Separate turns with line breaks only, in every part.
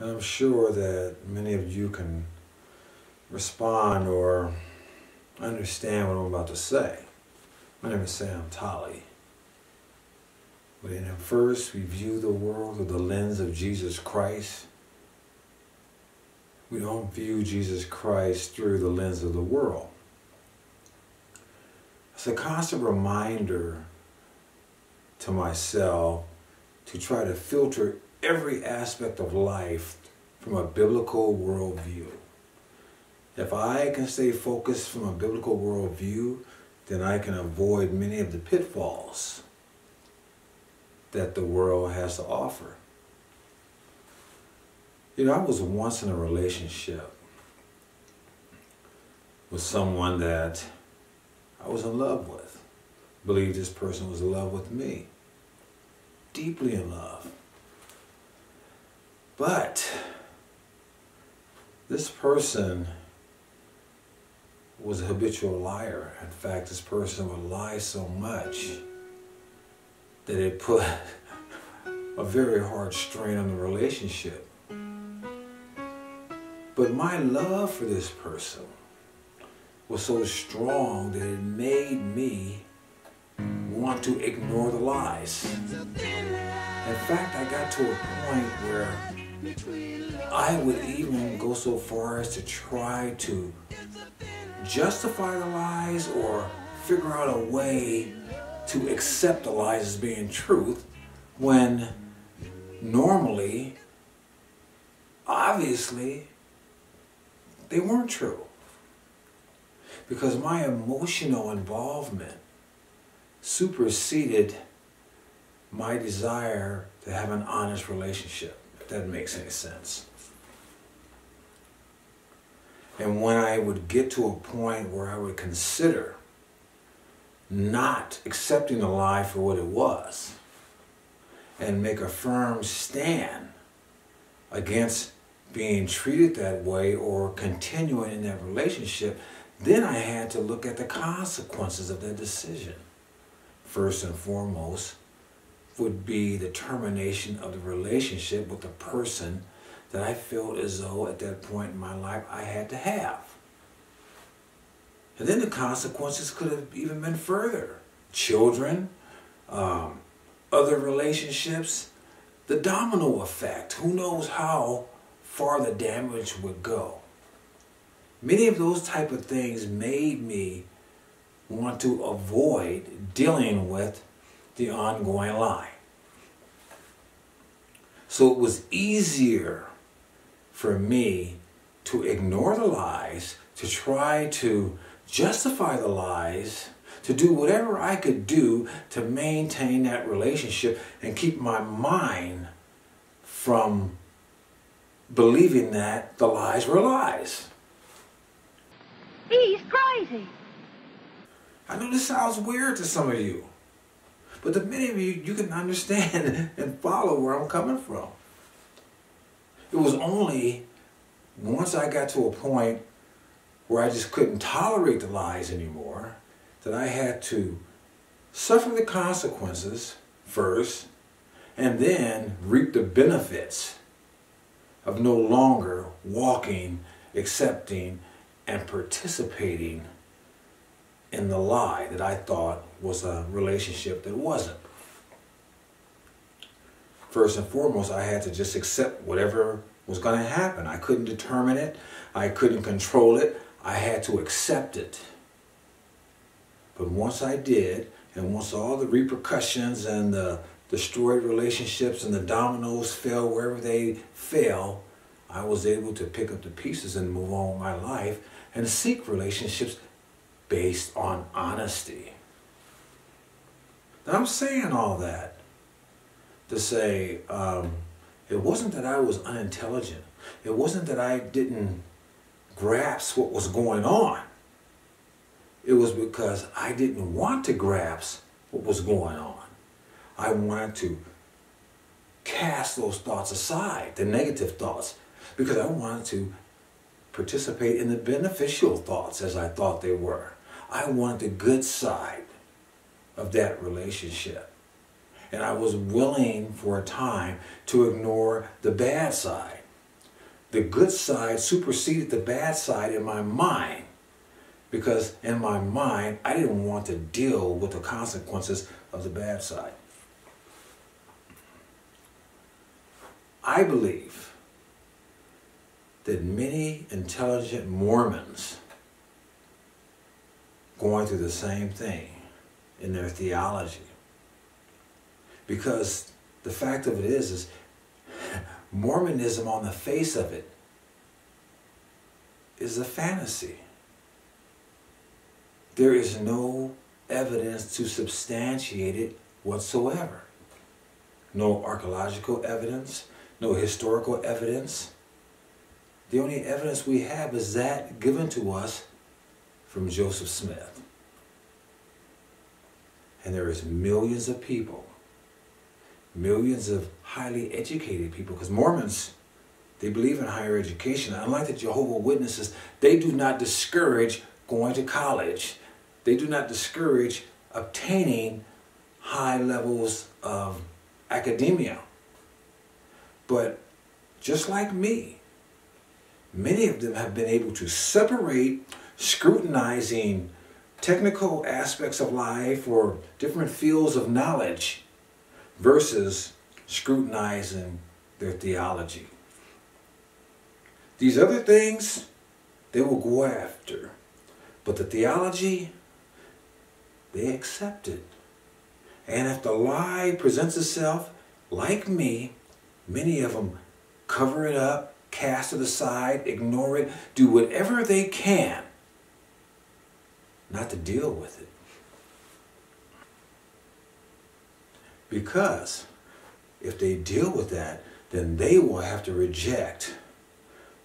And I'm sure that many of you can respond or understand what I'm about to say. My name is Sam Tolley. But at first, we view the world through the lens of Jesus Christ. We don't view Jesus Christ through the lens of the world. It's a constant reminder to myself to try to filter every aspect of life from a biblical worldview. If I can stay focused from a biblical worldview, then I can avoid many of the pitfalls that the world has to offer. You know, I was once in a relationship with someone that I was in love with. I believe this person was in love with me. Deeply in love. But this person was a habitual liar. In fact, this person would lie so much that it put a very hard strain on the relationship. But my love for this person was so strong that it made me want to ignore the lies. In fact, I got to a point where I would even go so far as to try to justify the lies or figure out a way to accept the lies as being truth when normally, obviously, they weren't true. Because my emotional involvement superseded my desire to have an honest relationship, if that makes any sense. And when I would get to a point where I would consider not accepting the lie for what it was and make a firm stand against being treated that way or continuing in that relationship, then I had to look at the consequences of that decision. First and foremost would be the termination of the relationship with the person that I felt as though at that point in my life I had to have. And then the consequences could have even been further. Children, other relationships, the domino effect. Who knows how far the damage would go. Many of those type of things made me want to avoid dealing with the ongoing lie. So it was easier for me to ignore the lies, to try to justify the lies, to do whatever I could do to maintain that relationship and keep my mind from believing that the lies were lies.
He's crazy.
I know this sounds weird to some of you, but to many of you, you can understand and follow where I'm coming from. It was only once I got to a point where I just couldn't tolerate the lies anymore that I had to suffer the consequences first and then reap the benefits of no longer walking, accepting, and participating in the lie that I thought was a relationship that wasn't. First and foremost, I had to just accept whatever was going to happen. I couldn't determine it. I couldn't control it. I had to accept it. But once I did, and once all the repercussions and the destroyed relationships and the dominoes fell wherever they fell, I was able to pick up the pieces and move on with my life and seek relationships based on honesty. Now, I'm saying all that to say it wasn't that I was unintelligent. It wasn't that I didn't grasp what was going on. It was because I didn't want to grasp what was going on. I wanted to cast those thoughts aside, the negative thoughts, because I wanted to participate in the beneficial thoughts as I thought they were. I wanted the good side of that relationship. And I was willing for a time to ignore the bad side. the good side superseded the bad side in my mind. Because in my mind, I didn't want to deal with the consequences of the bad side. I believe that many intelligent Mormons going through the same thing in their theology. Because the fact of it is Mormonism on the face of it is a fantasy. There is no evidence to substantiate it whatsoever. No archaeological evidence, no historical evidence. The only evidence we have is that given to us from Joseph Smith. And there is millions of people, millions of highly educated people, because Mormons, they believe in higher education. Unlike the Jehovah's Witnesses, they do not discourage going to college. They do not discourage obtaining high levels of academia. But just like me, many of them have been able to separate scrutinizing technical aspects of life or different fields of knowledge versus scrutinizing their theology. These other things, they will go after. But the theology, they accept it. And if the lie presents itself, like me, many of them cover it up, cast it aside, ignore it, do whatever they can not to deal with it. Because if they deal with that, then they will have to reject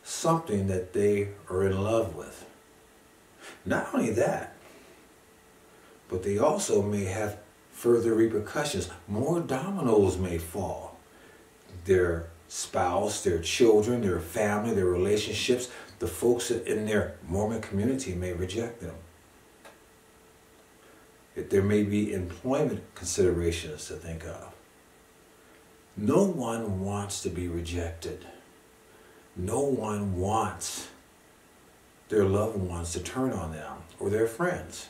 something that they are in love with. Not only that, but they also may have further repercussions. More dominoes may fall. Their spouse, their children, their family, their relationships, the folks in their Mormon community may reject them. There may be employment considerations to think of. No one wants to be rejected. No one wants their loved ones to turn on them or their friends.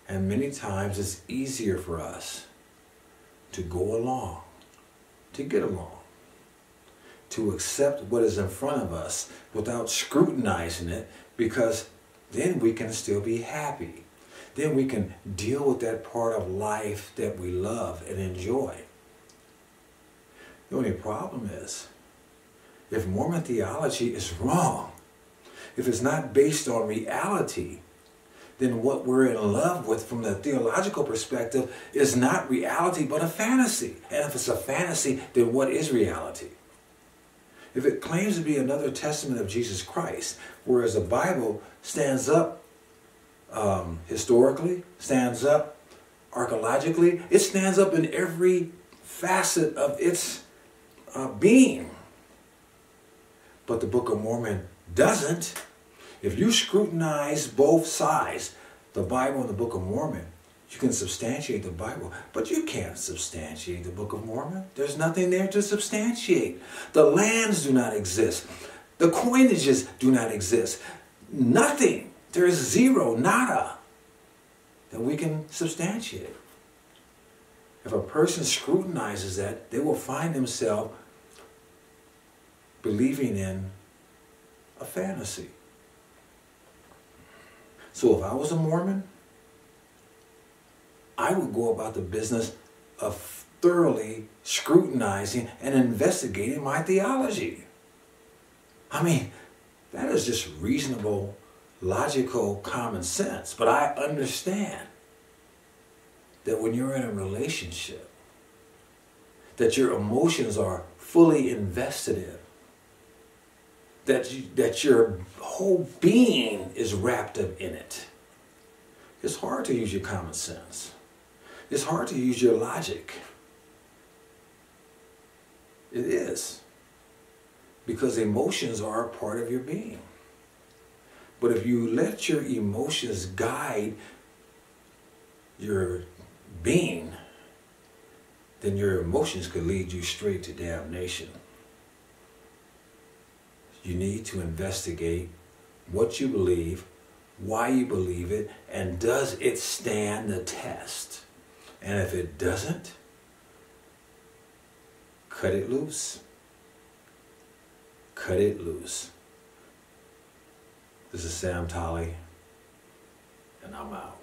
And many times it's easier for us to go along, to get along, to accept what is in front of us without scrutinizing it, because then we can still be happy. Then we can deal with that part of life that we love and enjoy. The only problem is, if Mormon theology is wrong, if it's not based on reality, then what we're in love with from the theological perspective is not reality but a fantasy. And if it's a fantasy, then what is reality? If it claims to be another testament of Jesus Christ, whereas the Bible stands up historically, stands up archaeologically, it stands up in every facet of its being. But the Book of Mormon doesn't. If you scrutinize both sides, the Bible and the Book of Mormon, you can substantiate the Bible, but you can't substantiate the Book of Mormon. There's nothing there to substantiate. The lands do not exist. The coinages do not exist. Nothing. There is zero, nada, that we can substantiate. If a person scrutinizes that, they will find themselves believing in a fantasy. So if I was a Mormon, I would go about the business of thoroughly scrutinizing and investigating my theology. I mean, that is just reasonable, logical common sense. But I understand that when you're in a relationship, that your emotions are fully invested in, that your whole being is wrapped up in it. It's hard to use your common sense. It's hard to use your logic. It is. Because emotions are a part of your being. But if you let your emotions guide your being, then your emotions could lead you straight to damnation. You need to investigate what you believe, why you believe it, and does it stand the test? And if it doesn't, cut it loose. Cut it loose. This is Sam Tolley, and I'm out.